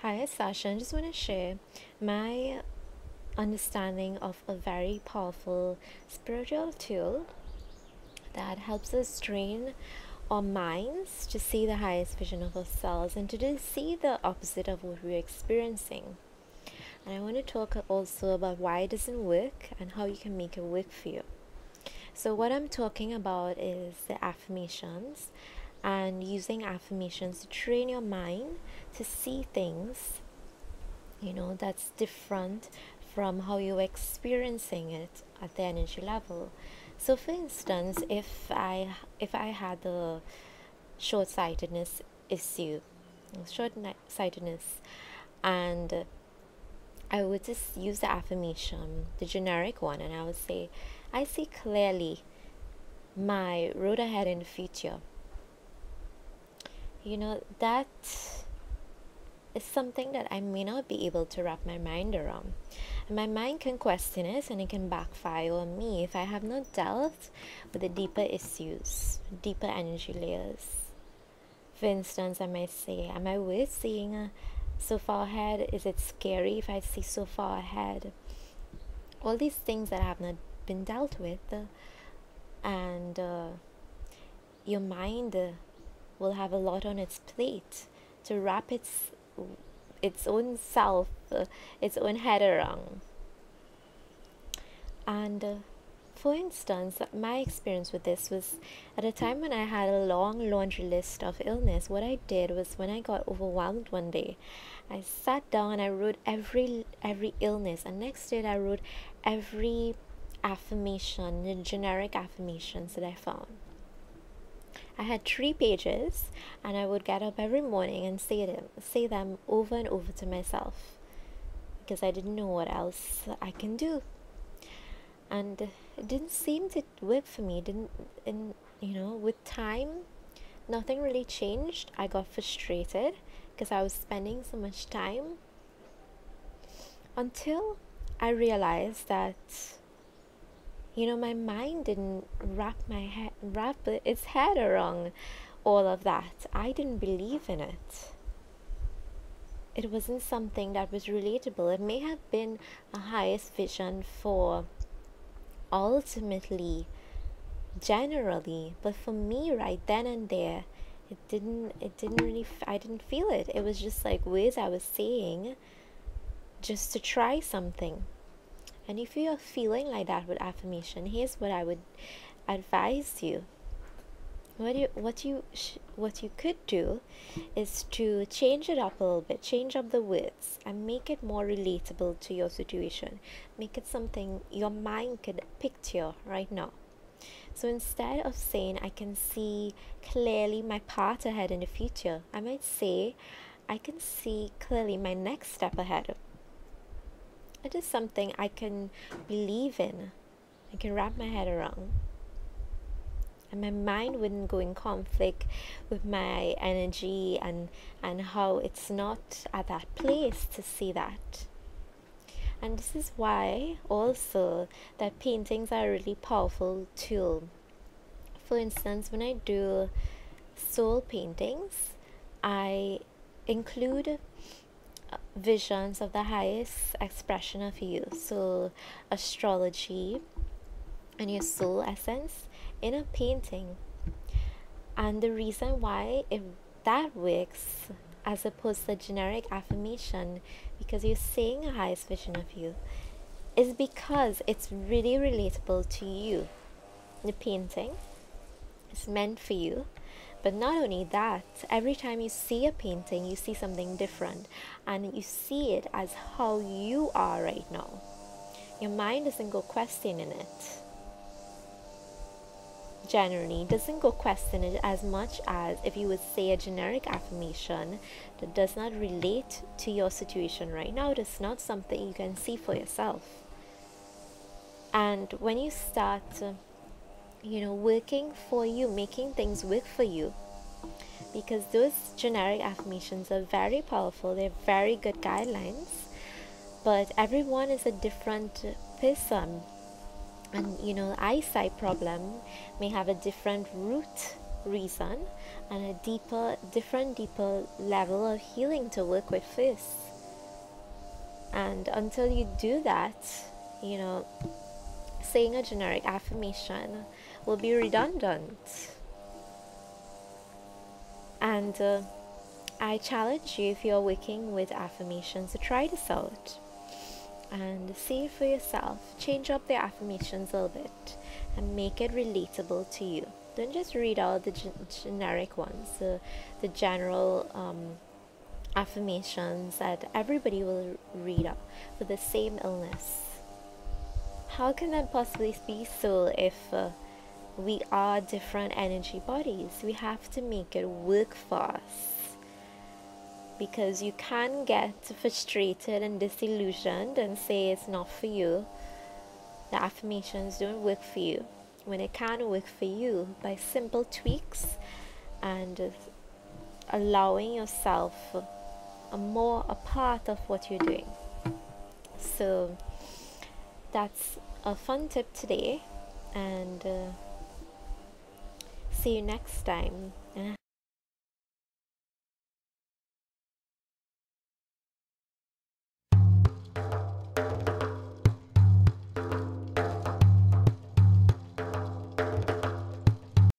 Hi, it's Sasha. I just want to share my understanding of a very powerful spiritual tool that helps us train our minds to see the highest vision of ourselves and to just see the opposite of what we're experiencing. And I want to talk also about why it doesn't work and how you can make it work for you. So, what I'm talking about is the affirmations and using affirmations to train your mind to see things that's different from how you're experiencing it at the energy level. So for instance, if I had the short-sightedness issue short-sightedness, and I would just use the affirmation, the generic one, and I would say, I see clearly my road ahead in the future. That is something that I may not be able to wrap my mind around. And my mind can question it and it can backfire on me if I have not dealt with the deeper issues, deeper energy layers. For instance, I might say, am I worth seeing so far ahead? Is it scary if I see so far ahead? All these things that have not been dealt with, and your mind will have a lot on its plate to wrap its own self, its own head around. And for instance, my experience with this was at a time when I had a long laundry list of illness. What I did was, when I got overwhelmed one day, I sat down and I wrote every illness, and next day I wrote every affirmation, the generic affirmations that I found. I had 3 pages, and I would get up every morning and say them over and over to myself, because I didn't know what else I can do. And it didn't seem to work for me. With time, nothing really changed. I got frustrated because I was spending so much time, until I realized that my mind didn't wrap its head around all of that. I didn't believe in it. It wasn't something that was relatable. It may have been a highest vision for ultimately, generally, but for me right then and there, I didn't feel it. It was just like words I was saying just to try something. And if you are feeling like that with affirmation, here's what I would advise you. What you could do is to change it up a little bit, change up the words, and make it more relatable to your situation. Make it something your mind could picture right now. So instead of saying, I can see clearly my path ahead in the future, I might say, I can see clearly my next step ahead. It is something I can believe in, I can wrap my head around, and my mind wouldn't go in conflict with my energy and how it's not at that place to see that. And this is why also that paintings are a really powerful tool. For instance, when I do soul paintings, I include visions of the highest expression of you, so astrology and your soul essence in a painting. And the reason why if that works as opposed to generic affirmation, because you're saying a highest vision of you, is because it's really relatable to you. The painting is meant for you. But not only that, every time you see a painting, you see something different, and you see it as how you are right now. Your mind doesn't go questioning it. Generally, doesn't go question it as much as if you would say a generic affirmation that does not relate to your situation right now. It's not something you can see for yourself. And when you start working for you, making things work for you, because those generic affirmations are very powerful, they're very good guidelines, but everyone is a different person, and eyesight problem may have a different root reason and a deeper level of healing to work with first. And until you do that, you know, saying a generic affirmation will be redundant. And I challenge you, if you're working with affirmations, to try this out and see it for yourself. Change up the affirmations a little bit and make it relatable to you. Don't just read out the generic ones, the general affirmations that everybody will read out for the same illness. How can that possibly be so if we are different energy bodies? We have to make it work for us. Because you can get frustrated and disillusioned and say it's not for you. The affirmations don't work for you. When it can work for you by simple tweaks and allowing yourself a part of what you're doing. So that's a fun tip today, and see you next time.